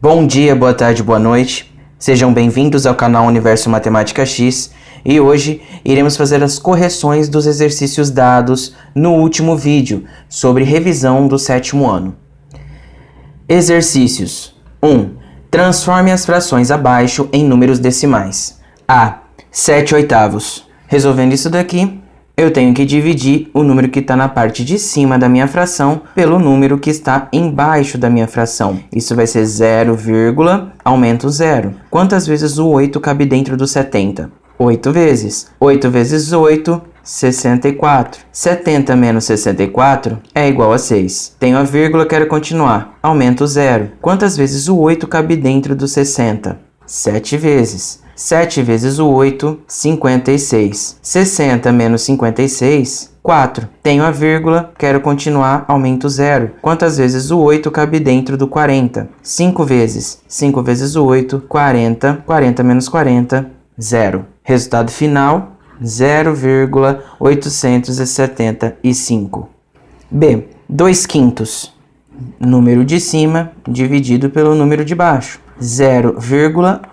Bom dia, boa tarde, boa noite. Sejam bem-vindos ao canal Universo Matemática X e hoje iremos fazer as correções dos exercícios dados no último vídeo sobre revisão do 7º ano. Exercícios 1. Transforme as frações abaixo em números decimais. A. 7/8. Resolvendo isso daqui, eu tenho que dividir o número que está na parte de cima da minha fração pelo número que está embaixo da minha fração. Isso vai ser 0, aumento 0. Quantas vezes o 8 cabe dentro do 70? 8 vezes. 8 vezes 8, 64. 70 menos 64 é igual a 6. Tenho a vírgula, quero continuar. Aumento 0. Quantas vezes o 8 cabe dentro do 60? 7 vezes. 7 vezes o 8, 56. 60 menos 56, 4. Tenho a vírgula, quero continuar, aumento 0. Quantas vezes o 8 cabe dentro do 40? 5 vezes. 5 vezes o 8, 40. 40 menos 40, 0. Resultado final, 0,875. B. 2/5. Número de cima dividido pelo número de baixo. 0,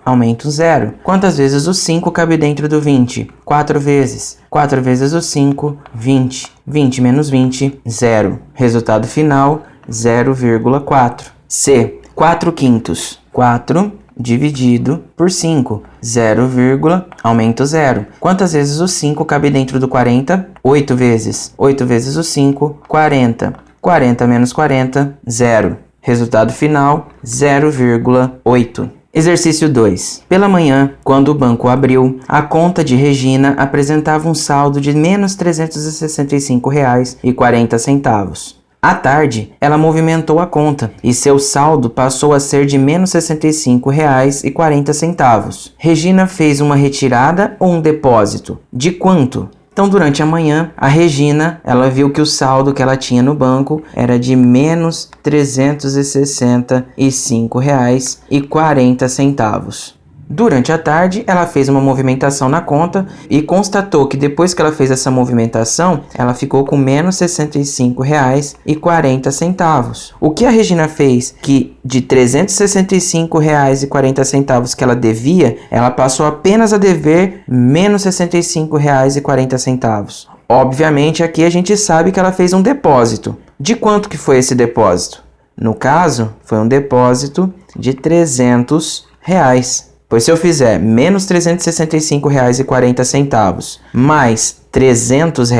aumento 0. Quantas vezes o 5 cabe dentro do 20? 4 vezes. 4 vezes o 5, 20. 20 menos 20, 0. Resultado final, 0,4. C. 4/5. 4 dividido por 5. 0, aumento 0. Quantas vezes o 5 cabe dentro do 40? 8 vezes. 8 vezes o 5, 40. 40 menos 40, 0. Resultado final, 0,8. Exercício 2. Pela manhã, quando o banco abriu, a conta de Regina apresentava um saldo de menos R$ 365,40. À tarde, ela movimentou a conta e seu saldo passou a ser de menos R$ 65,40. Regina fez uma retirada ou um depósito? De quanto? Então, durante a manhã, a Regina, ela viu que o saldo que ela tinha no banco era de menos R$ 365,40. Durante a tarde, ela fez uma movimentação na conta e constatou que depois que ela fez essa movimentação, ela ficou com menos R$ 65,40. O que a Regina fez que de R$ 365,40 que ela devia, ela passou apenas a dever menos R$ 65,40. Obviamente, aqui a gente sabe que ela fez um depósito. De quanto que foi esse depósito? No caso, foi um depósito de R$ 300. Pois se eu fizer menos R$ 365,40 mais R$ 300,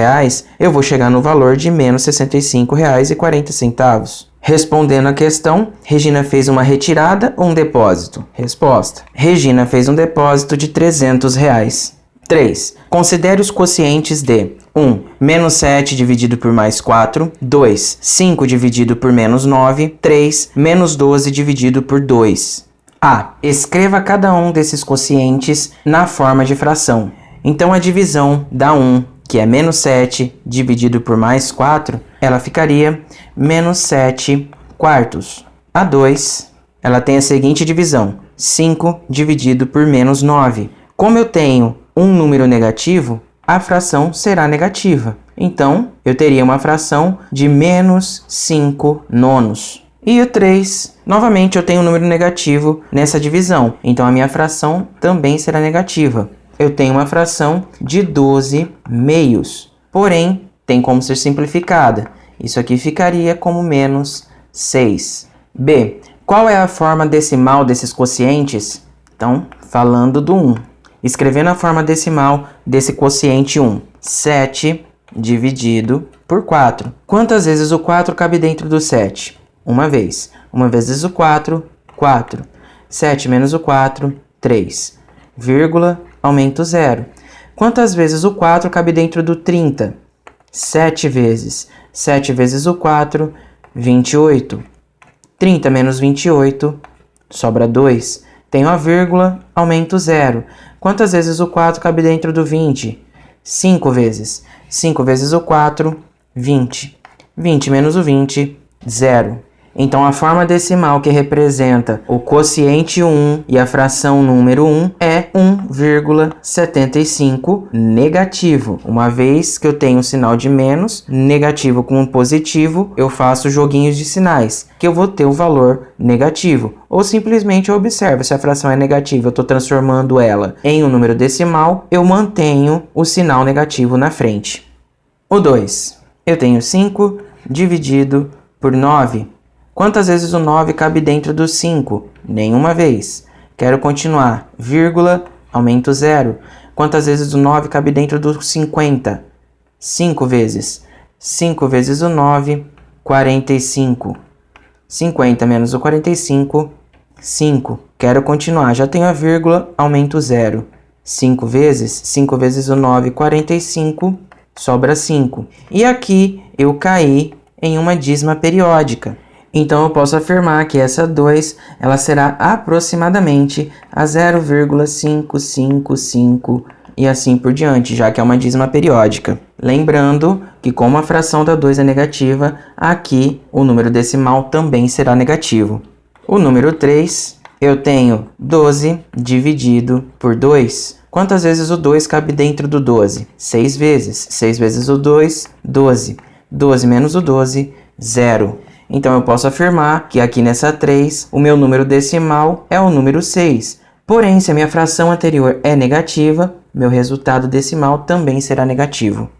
eu vou chegar no valor de menos R$ 65,40. Respondendo a questão, Regina fez uma retirada ou um depósito? Resposta. Regina fez um depósito de R$ 300. 3. Considere os quocientes de 1. Menos 7 dividido por mais 4. 2. 5 dividido por menos 9. 3. Menos 12 dividido por 2. A. Escreva cada um desses quocientes na forma de fração. Então, a divisão da 1, que é menos 7, dividido por mais 4, ela ficaria menos 7 quartos. A 2, ela tem a seguinte divisão, 5 dividido por menos 9. Como eu tenho um número negativo, a fração será negativa. Então, eu teria uma fração de menos 5 nonos. E o 3, novamente eu tenho um número negativo nessa divisão, então a minha fração também será negativa. Eu tenho uma fração de 12 meios, porém tem como ser simplificada. Isso aqui ficaria como menos 6. B. Qual é a forma decimal desses quocientes? Então, falando do 1. Escrevendo a forma decimal desse quociente 1. 7 dividido por 4. Quantas vezes o 4 cabe dentro do 7? Uma vez. Uma vezes o 4, 4. 7 menos o 4, 3. Vírgula, aumento 0. Quantas vezes o 4 cabe dentro do 30? 7 vezes. 7 vezes o 4, 28. 30 menos 28, sobra 2. Tenho a vírgula, aumento 0. Quantas vezes o 4 cabe dentro do 20? 5 vezes. 5 vezes o 4, 20. 20 menos o 20, 0. Então, a forma decimal que representa o quociente 1 e a fração número 1 é 1,75 negativo. Uma vez que eu tenho um sinal de menos, negativo com um positivo, eu faço joguinhos de sinais, que eu vou ter o valor negativo. Ou simplesmente eu observo se a fração é negativa, eu estou transformando ela em um número decimal, eu mantenho o sinal negativo na frente. O 2. Eu tenho 5 dividido por 9. Quantas vezes o 9 cabe dentro do 5? Nenhuma vez. Quero continuar. Vírgula, aumento 0. Quantas vezes o 9 cabe dentro do 50? 5 vezes. 5 vezes o 9, 45. 50 menos o 45, 5. Quero continuar. Já tenho a vírgula, aumento 0. 5 vezes o 9, 45, sobra 5. E aqui eu caí em uma dízima periódica. Então, eu posso afirmar que essa 2 ela será aproximadamente a 0,555 e assim por diante, já que é uma dízima periódica. Lembrando que como a fração da 2 é negativa, aqui o número decimal também será negativo. O número 3, eu tenho 12 dividido por 2. Quantas vezes o 2 cabe dentro do 12? 6 vezes. 6 vezes o 2, 12. 12 menos o 12, 0. Então, eu posso afirmar que aqui nessa 3, o meu número decimal é o número 6. Porém, se a minha fração anterior é negativa, meu resultado decimal também será negativo.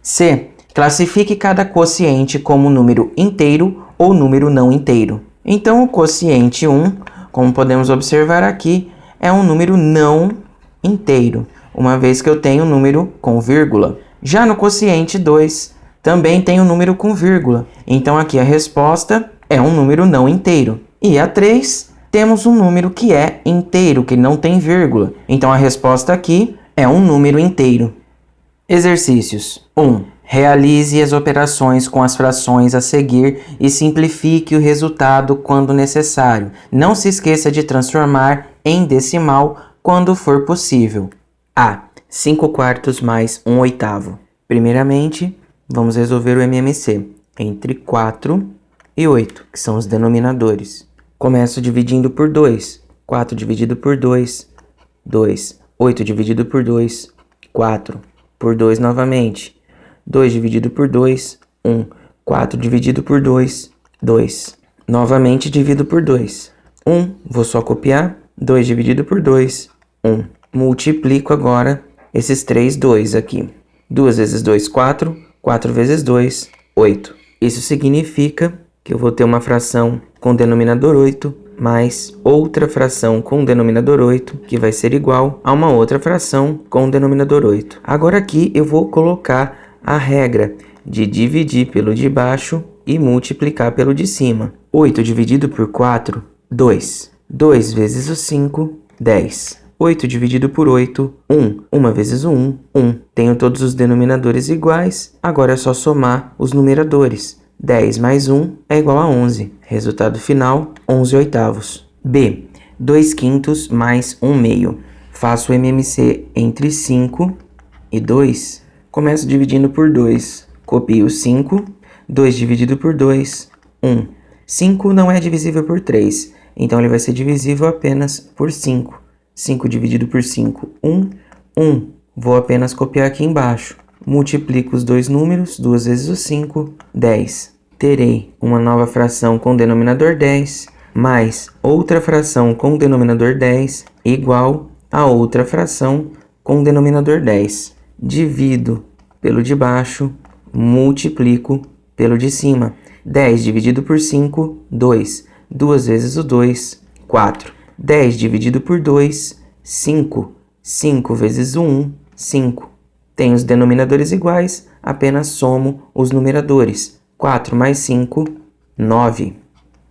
C. Classifique cada quociente como número inteiro ou número não inteiro. Então, o quociente 1, como podemos observar aqui, é um número não inteiro, uma vez que eu tenho um número com vírgula. Já no quociente 2, também tem um número com vírgula. Então, aqui a resposta é um número não inteiro. E a 3, temos um número que é inteiro, que não tem vírgula. Então, a resposta aqui é um número inteiro. Exercícios. 1. Realize as operações com as frações a seguir e simplifique o resultado quando necessário. Não se esqueça de transformar em decimal quando for possível. A. 5 quartos mais 1 oitavo. Primeiramente, vamos resolver o MMC entre 4 e 8, que são os denominadores. Começo dividindo por 2. 4 dividido por 2, 2. 8 dividido por 2, 4. Por 2 novamente. 2 dividido por 2, 1. 4 dividido por 2, 2. Novamente divido por 2. 1, vou só copiar. 2 dividido por 2, 1. Multiplico agora esses 3 2 aqui. 2 vezes 2, 4. 4 vezes 2, 8. Isso significa que eu vou ter uma fração com denominador 8 mais outra fração com denominador 8, que vai ser igual a uma outra fração com denominador 8. Agora aqui eu vou colocar a regra de dividir pelo de baixo e multiplicar pelo de cima. 8 dividido por 4, 2. 2 vezes o 5, 10. 8 dividido por 8, 1. 1 vezes o 1, 1. Tenho todos os denominadores iguais, agora é só somar os numeradores. 10 mais 1 é igual a 11. Resultado final, 11 oitavos. B. 2 quintos mais 1 meio. Faço o MMC entre 5 e 2. Começo dividindo por 2. Copio 5. 2 dividido por 2, 1. 5 não é divisível por 3, então ele vai ser divisível apenas por 5. 5 dividido por 5, 1. 1. Vou apenas copiar aqui embaixo. Multiplico os dois números, 2 vezes o 5, 10. Terei uma nova fração com denominador 10, mais outra fração com denominador 10, igual a outra fração com denominador 10. Divido pelo de baixo, multiplico pelo de cima. 10 dividido por 5, 2. 2 vezes o 2, 4. 10 dividido por 2, 5. 5 vezes o 1, 5. Tenho os denominadores iguais, apenas somo os numeradores. 4 mais 5, 9.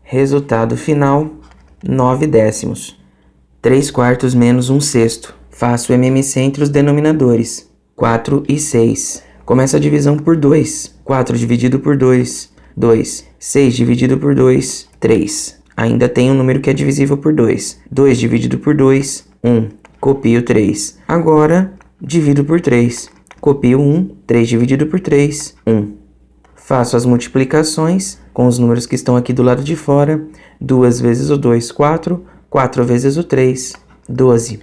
Resultado final, 9 décimos. 3 quartos menos 1 sexto. Faço o MMC entre os denominadores. 4 e 6. Começo a divisão por 2. 4 dividido por 2, 2. 6 dividido por 2, 3. Ainda tem um número que é divisível por 2. 2 dividido por 2, 1. Copio 3. Agora, divido por 3. Copio 1. 3 dividido por 3, 1. Faço as multiplicações. com os números que estão aqui do lado de fora. 2 vezes o 2, 4. 4 vezes o 3, 12.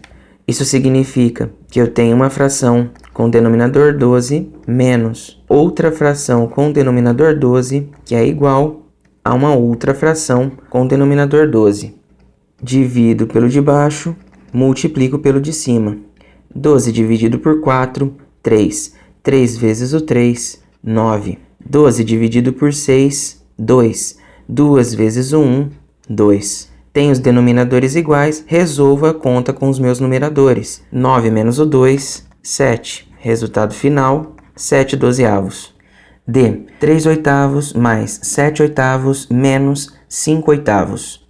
Isso significa que eu tenho uma fração com denominador 12 menos outra fração com denominador 12, que é igual a uma outra fração com denominador 12. Divido pelo de baixo, multiplico pelo de cima. 12 dividido por 4, 3. 3 vezes o 3, 9. 12 dividido por 6, 2. 2 vezes o 1, 2. Tenho os denominadores iguais, resolvo a conta com os meus numeradores. 9 menos o 2, 7. Resultado final, 7/12. D. 3/8 mais 7/8 menos 5/8.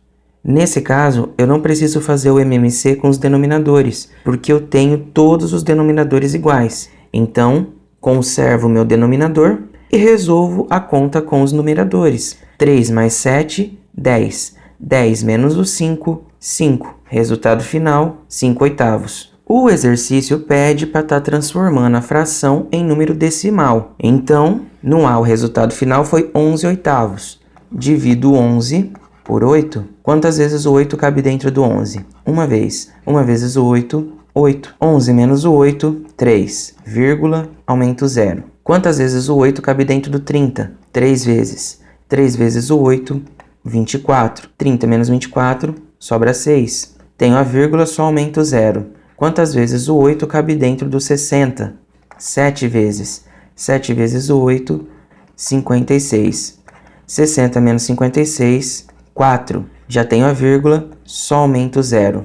Nesse caso, eu não preciso fazer o MMC com os denominadores, porque eu tenho todos os denominadores iguais. Então, conservo o meu denominador e resolvo a conta com os numeradores. 3 mais 7, 10. 10 menos o 5, 5. Resultado final, 5/8. O exercício pede para estar transformando a fração em número decimal. Então, no A, o resultado final foi 11/8. Divido 11 por 8. Quantas vezes o 8 cabe dentro do 11? Uma vez. 1 vezes o 8, 8. 11 menos o 8, 3. Vírgula, aumento 0. Quantas vezes o 8 cabe dentro do 30? 3 vezes. 3 vezes o 8, 24. 30 menos 24, sobra 6. Tenho a vírgula, só aumento 0. Quantas vezes o 8 cabe dentro do 60? 7 vezes. 7 vezes o 8, 56. 60 menos 56, 4. Já tenho a vírgula, só aumento 0.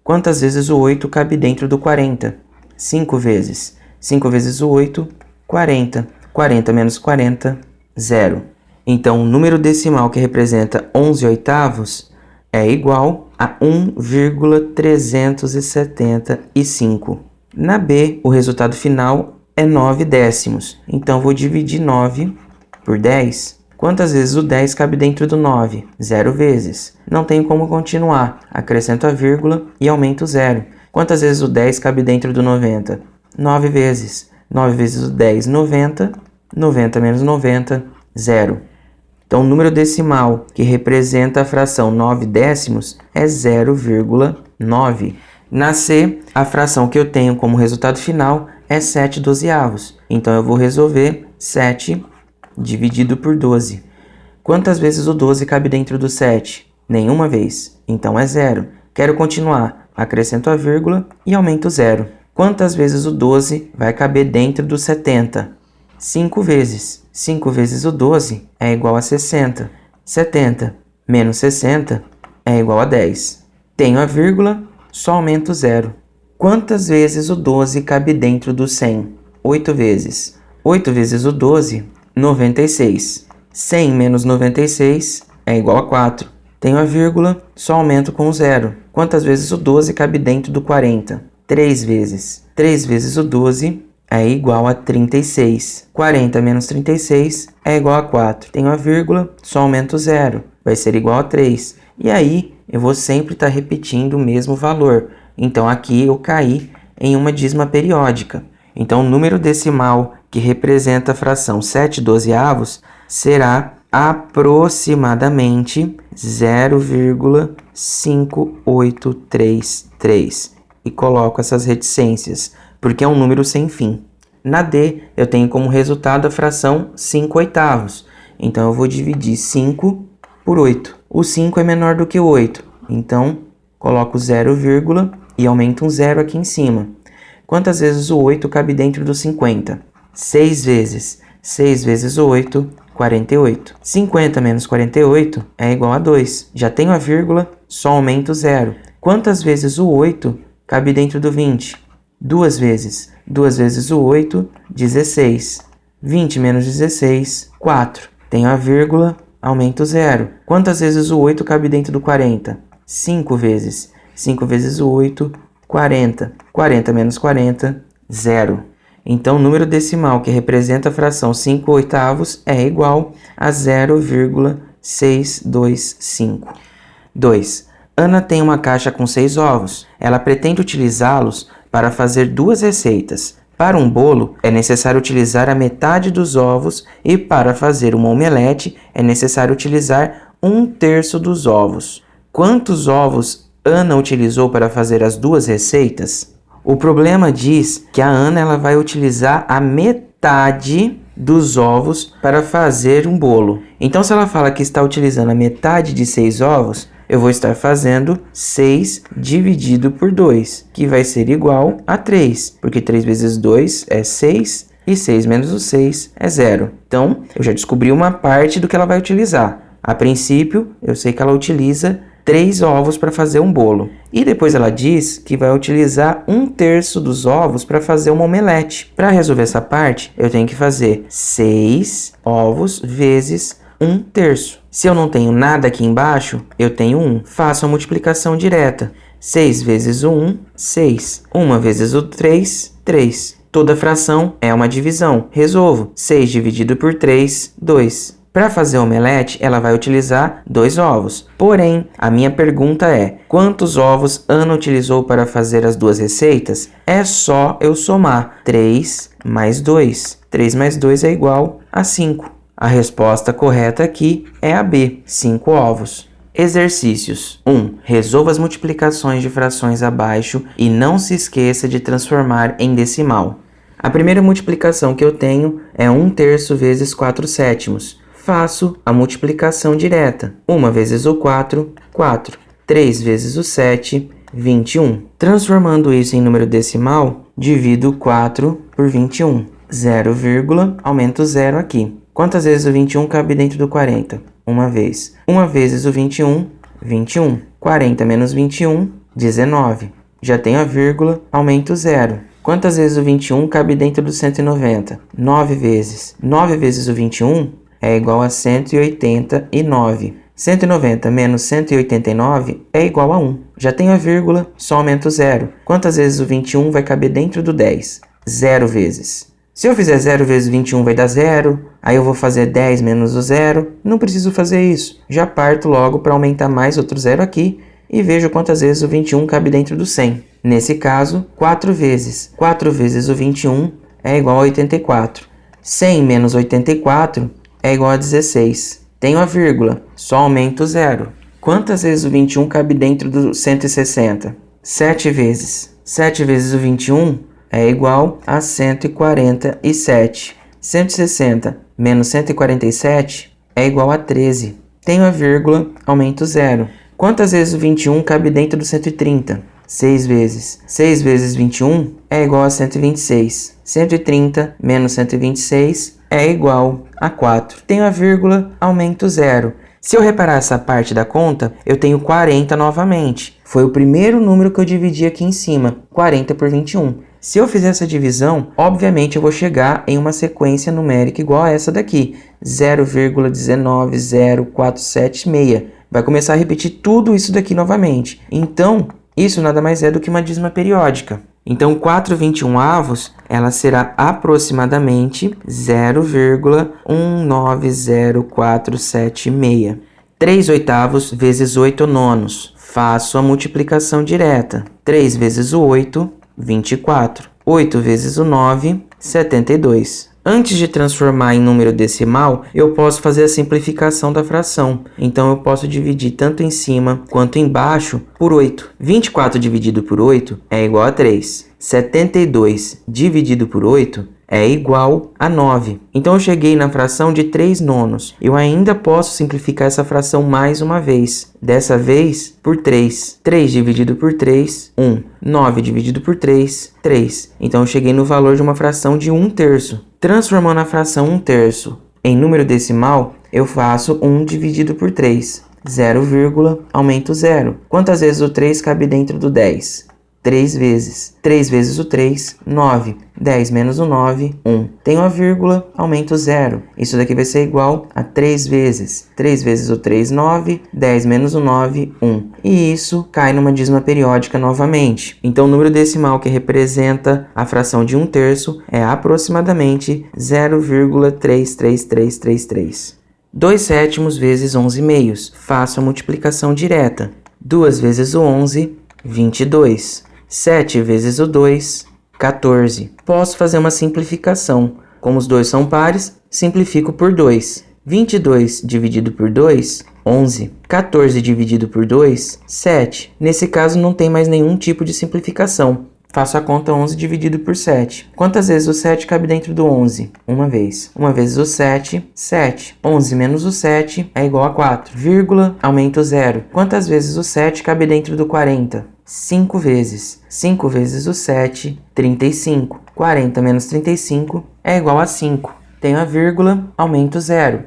Quantas vezes o 8 cabe dentro do 40? 5 vezes. 5 vezes o 8, 40. 40 menos 40, 0. Então, o número decimal que representa 11/8 é igual a 1,375. Na B, o resultado final é 9 décimos. Então, vou dividir 9 por 10. Quantas vezes o 10 cabe dentro do 9? 0 vezes. Não tenho como continuar. Acrescento a vírgula e aumento 0. Quantas vezes o 10 cabe dentro do 90? 9 vezes. 9 vezes o 10, 90. 90 menos 90, 0. Então, o número decimal que representa a fração 9 décimos é 0,9. Na C, a fração que eu tenho como resultado final é 7/12. Então, eu vou resolver 7 dividido por 12. Quantas vezes o 12 cabe dentro do 7? Nenhuma vez. Então, é 0. Quero continuar. Acrescento a vírgula e aumento 0. Quantas vezes o 12 vai caber dentro do 70? 5 vezes. 5 vezes o 12 é igual a 60. 70 menos 60 é igual a 10. Tenho a vírgula, só aumento 0. Quantas vezes o 12 cabe dentro do 100? 8 vezes. 8 vezes o 12, 96. 100 menos 96 é igual a 4. Tenho a vírgula, só aumento com 0. Quantas vezes o 12 cabe dentro do 40? 3 vezes. 3 vezes o 12 é igual a 36. 40 menos 36 é igual a 4. Tenho a vírgula, só aumento 0. Vai ser igual a 3. E aí, eu vou sempre estar repetindo o mesmo valor. Então, aqui eu caí em uma dízima periódica. Então, o número decimal que representa a fração 7/12 será aproximadamente 0,5833. E coloco essas reticências, porque é um número sem fim. Na D, eu tenho como resultado a fração 5/8. Então, eu vou dividir 5 por 8. O 5 é menor do que o 8. Então, coloco 0, e aumento um 0 aqui em cima. Quantas vezes o 8 cabe dentro do 50? 6 vezes. 6 vezes o 8, 48. 50 menos 48 é igual a 2. Já tenho a vírgula, só aumento 0. Quantas vezes o 8 cabe dentro do 20? 2 vezes. 2 vezes o 8, 16. 20 menos 16, 4. Tenho a vírgula, aumento 0. Quantas vezes o 8 cabe dentro do 40? 5 vezes. 5 vezes o 8, 40. 40 menos 40, 0. Então, o número decimal que representa a fração 5/8 é igual a 0,625. 2. Ana tem uma caixa com 6 ovos. Ela pretende utilizá-los para fazer 2 receitas, Para um bolo, é necessário utilizar a metade dos ovos e para fazer uma omelete, é necessário utilizar 1/3 dos ovos. Quantos ovos Ana utilizou para fazer as duas receitas? O problema diz que a Ana ela vai utilizar a metade dos ovos para fazer um bolo. Então, se ela fala que está utilizando a metade de 6 ovos, eu vou estar fazendo 6 dividido por 2, que vai ser igual a 3, porque 3 vezes 2 é 6 e 6 menos o 6 é 0. Então, eu já descobri uma parte do que ela vai utilizar. A princípio, eu sei que ela utiliza 3 ovos para fazer um bolo. E depois ela diz que vai utilizar 1/3 dos ovos para fazer uma omelete. Para resolver essa parte, eu tenho que fazer 6 ovos vezes 1/3. Se eu não tenho nada aqui embaixo, eu tenho 1. Faço a multiplicação direta. 6 vezes o 1, 6. 1 vezes o 3, 3. Toda fração é uma divisão. Resolvo. 6 dividido por 3, 2. Para fazer omelete, ela vai utilizar 2 ovos. Porém, a minha pergunta é: quantos ovos Ana utilizou para fazer as duas receitas? É só eu somar 3 mais 2. 3 mais 2 é igual a 5. A resposta correta aqui é a B, 5 ovos. Exercícios. 1. Resolva as multiplicações de frações abaixo e não se esqueça de transformar em decimal. A primeira multiplicação que eu tenho é 1/3 vezes 4/7. Faço a multiplicação direta. 1 vezes o 4, 4. 3 vezes o 7, 21. Transformando isso em número decimal, divido 4 por 21. 0, aumento 0 aqui. Quantas vezes o 21 cabe dentro do 40? Uma vez. 1 vezes o 21, 21. 40 menos 21, 19. Já tenho a vírgula, aumento 0. Quantas vezes o 21 cabe dentro do 190? 9 vezes. 9 vezes o 21 é igual a 189. 190 menos 189 é igual a 1. Já tenho a vírgula, só aumento 0. Quantas vezes o 21 vai caber dentro do 10? 0 vezes. Se eu fizer 0 vezes 21 vai dar 0. Aí eu vou fazer 10 menos o 0. Não preciso fazer isso. Já parto logo para aumentar mais outro 0 aqui e vejo quantas vezes o 21 cabe dentro do 100. Nesse caso, 4 vezes. 4 vezes o 21 é igual a 84. 100 menos 84 é igual a 16. Tenho a vírgula, só aumento 0. Quantas vezes o 21 cabe dentro do 160? 7 vezes. 7 vezes o 21 é igual a 147. 160 menos 147 é igual a 13. Tenho a vírgula, aumento 0. Quantas vezes o 21 cabe dentro do 130? 6 vezes. 6 vezes 21 é igual a 126. 130 menos 126 é igual a 4. Tenho a vírgula, aumento 0. Se eu reparar essa parte da conta, eu tenho 40 novamente. Foi o primeiro número que eu dividi aqui em cima, 40 por 21. Se eu fizer essa divisão, obviamente eu vou chegar em uma sequência numérica igual a essa daqui, 0,19047,6. Vai começar a repetir tudo isso daqui novamente. Então, isso nada mais é do que uma dízima periódica. Então, 4/21avos, ela será aproximadamente 0,19047,6. 3/8 vezes 8 nonos. Faço a multiplicação direta. 3 vezes o 8, 24. 8 vezes o 9, 72. Antes de transformar em número decimal, eu posso fazer a simplificação da fração. Então, eu posso dividir tanto em cima quanto embaixo por 8. 24 dividido por 8 é igual a 3. 72 dividido por 8 é igual a 9. Então, eu cheguei na fração de 3 nonos. Eu ainda posso simplificar essa fração mais uma vez. Dessa vez, por 3. 3 dividido por 3, 1. 9 dividido por 3, 3. Então, eu cheguei no valor de uma fração de 1/3. Transformando a fração 1/3 em número decimal, eu faço 1 dividido por 3. 0, aumento 0. Quantas vezes o 3 cabe dentro do 10? 3 vezes. 3 vezes o 3, 9. 10 menos o 9, 1. Tenho a vírgula, aumento 0. Isso daqui vai ser igual a 3 vezes. 3 vezes o 3, 9. 10 menos o 9, 1. E isso cai numa dízima periódica novamente. Então, o número decimal que representa a fração de 1/3 é aproximadamente 0,33333. 2/7 vezes 11/2. Faço a multiplicação direta. 2 vezes o 11, 22. 7 vezes o 2, 14. Posso fazer uma simplificação. Como os dois são pares, simplifico por 2. 22 dividido por 2, 11. 14 dividido por 2, 7. Nesse caso não tem mais nenhum tipo de simplificação. Faço a conta 11 dividido por 7. Quantas vezes o 7 cabe dentro do 11? Uma vez. Uma vezes o 7, 7. 11 menos o 7 é igual a 4. Vírgula, aumento 0. Quantas vezes o 7 cabe dentro do 40? 5 vezes. 5 vezes o 7, 35. 40 menos 35 é igual a 5. Tenho a vírgula, aumento 0.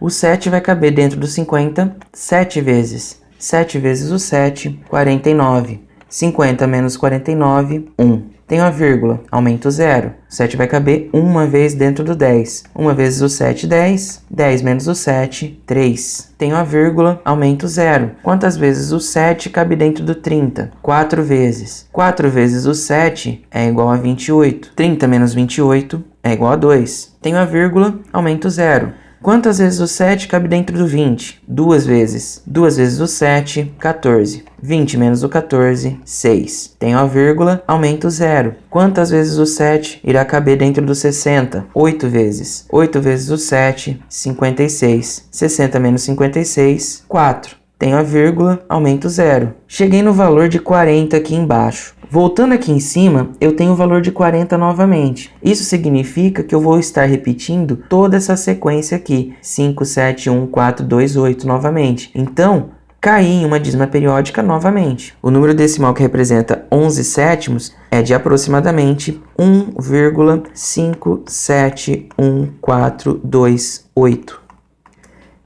O 7 vai caber dentro do 50 7 vezes. 7 vezes o 7, 49. 50 menos 49, 1. Tenho a vírgula, aumento 0. O 7 vai caber uma vez dentro do 10. 1 vezes o 7, 10. 10 menos o 7, 3. Tenho a vírgula, aumento 0. Quantas vezes o 7 cabe dentro do 30? 4 vezes. 4 vezes o 7 é igual a 28. 30 menos 28 é igual a 2. Tenho a vírgula, aumento 0. Quantas vezes o 7 cabe dentro do 20? 2 vezes. 2 vezes o 7, 14. 20 menos o 14, 6. Tenho a vírgula, aumento 0. Quantas vezes o 7 irá caber dentro do 60? 8 vezes. 8 vezes o 7, 56. 60 menos 56, 4. Tenho a vírgula, aumento 0. Cheguei no valor de 40 aqui embaixo. Voltando aqui em cima, eu tenho o valor de 40 novamente. Isso significa que eu vou estar repetindo toda essa sequência aqui. 5, 7, 1, 4, 2, 8 novamente. Então, caí em uma dízima periódica novamente. O número decimal que representa 11 sétimos é de aproximadamente 1,5714228.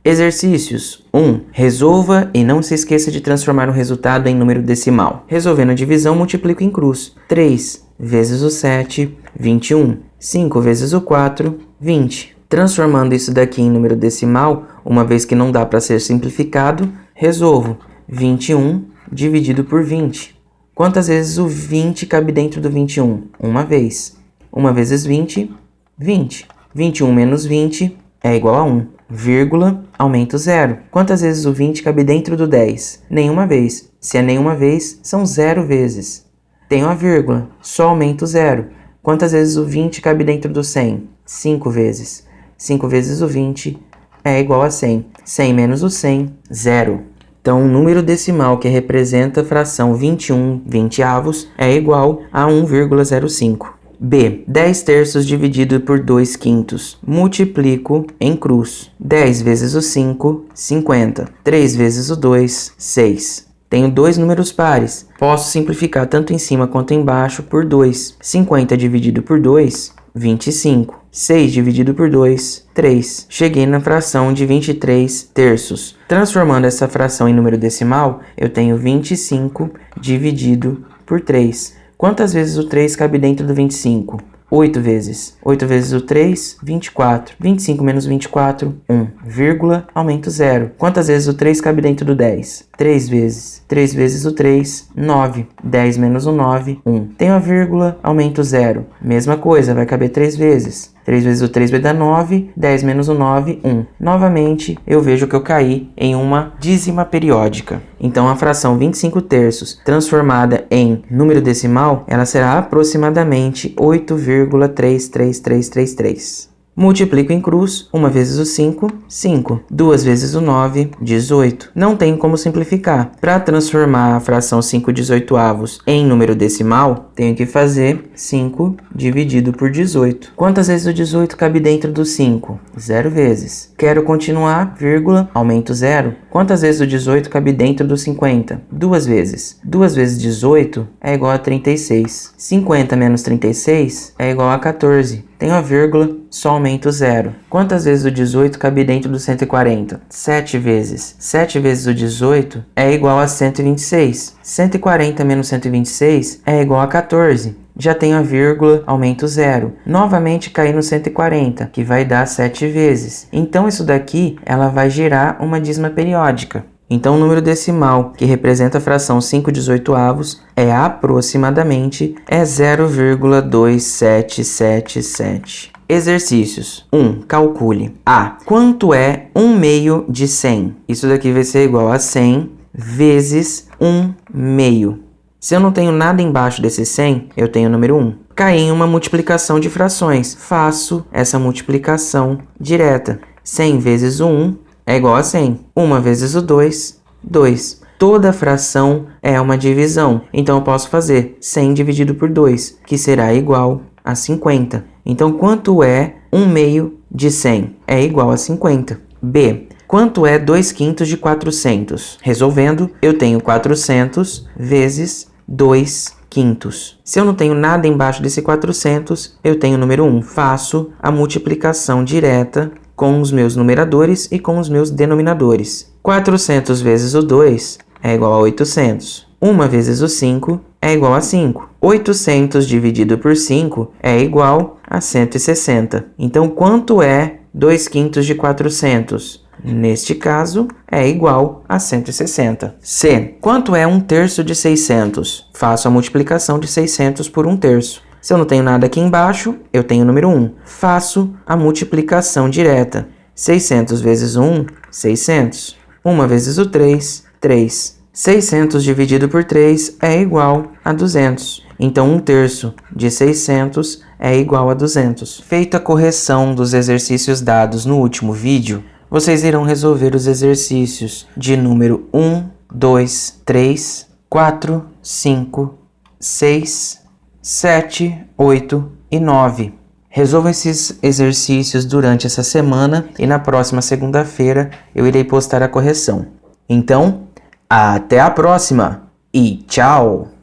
Exercícios 1. Resolva e não se esqueça de transformar o resultado em número decimal. Resolvendo a divisão, multiplico em cruz. 3 vezes o 7, 21. 5 vezes o 4, 20. Transformando isso daqui em número decimal, uma vez que não dá para ser simplificado, resolvo 21 dividido por 20. Quantas vezes o 20 cabe dentro do 21? Uma vez. 1 vezes 20, 20. 21 menos 20 é igual a 1. Vírgula, aumento 0. Quantas vezes o 20 cabe dentro do 10? Nenhuma vez. Se é nenhuma vez, são 0 vezes. Tenho a vírgula, só aumento 0. Quantas vezes o 20 cabe dentro do 100? 5 vezes. 5 vezes o 20 é igual a 100. 100 menos o 100, 0. Então, o número decimal que representa a fração 21 20avos é igual a 1,05. B. 10 terços dividido por 2 quintos. Multiplico em cruz. 10 vezes o 5, 50. 3 vezes o 2, 6. Tenho dois números pares. Posso simplificar tanto em cima quanto embaixo por 2. 50 dividido por 2, 25. 6 dividido por 2, 3. Cheguei na fração de 23 terços. Transformando essa fração em número decimal, eu tenho 25 dividido por 3. Quantas vezes o 3 cabe dentro do 25? 8 vezes. 8 vezes o 3, 24. 25 menos 24, 1. Vírgula, aumento 0. Quantas vezes o 3 cabe dentro do 10? 3 vezes. 3 vezes o 3, 9. 10 menos o 9, 1. Tenho a vírgula, aumento 0. Mesma coisa, vai caber 3 vezes. 3 vezes o 3 vai dar 9, 10 menos o 9, 1. Novamente, eu vejo que eu caí em uma dízima periódica. Então, a fração 25 terços transformada em número decimal, ela será aproximadamente 8,33333. Multiplico em cruz, 1 vezes o 5, 5. 2 vezes o 9, 18. Não tem como simplificar. Para transformar a fração 5/18avos em número decimal, tenho que fazer 5 dividido por 18. Quantas vezes o 18 cabe dentro do 5? 0 vezes. Quero continuar, vírgula, aumento 0. Quantas vezes o 18 cabe dentro do 50? 2 vezes. 2 vezes 18 é igual a 36. 50 menos 36 é igual a 14. Tenho a vírgula, só aumento 0. Quantas vezes o 18 cabe dentro do 140? 7 vezes. 7 vezes o 18 é igual a 126. 140 menos 126 é igual a 14. Já tenho a vírgula, aumento 0. Novamente caí no 140, que vai dar 7 vezes. Então isso daqui, ela vai gerar uma dízima periódica. Então o número decimal que representa a fração 5/18avos é aproximadamente 0,2777. Exercícios. 1. Calcule. A. Quanto é 1/2 de 100? Isso daqui vai ser igual a 100 vezes 1/2. Se eu não tenho nada embaixo desse 100, eu tenho o número 1. Caí em uma multiplicação de frações. Faço essa multiplicação direta. 100 vezes o 1 é igual a 100. 1 vezes o 2, 2. Toda fração é uma divisão. Então, eu posso fazer 100 dividido por 2, que será igual a 50. Então, quanto é 1/2 de 100? É igual a 50. B. Quanto é 2/5 de 400? Resolvendo, eu tenho 400 vezes 2/5. Se eu não tenho nada embaixo desse 400, eu tenho o número 1. Faço a multiplicação direta com os meus numeradores e com os meus denominadores. 400 vezes o 2 é igual a 800. 1 vezes o 5 é igual a 5. 800 dividido por 5 é igual a 160. Então, quanto é 2/5 de 400? Neste caso, é igual a 160. C. Quanto é 1/3 de 600? Faço a multiplicação de 600 por 1/3. Se eu não tenho nada aqui embaixo, eu tenho o número 1. Faço a multiplicação direta. 600 vezes 1, 600. 1 vezes o 3, 3. 600 dividido por 3 é igual a 200. Então, 1/3 de 600 é igual a 200. Feita a correção dos exercícios dados no último vídeo, vocês irão resolver os exercícios de número 1, 2, 3, 4, 5, 6, 7, 8 e 9. Resolva esses exercícios durante essa semana e na próxima segunda-feira eu irei postar a correção. Então, até a próxima e tchau!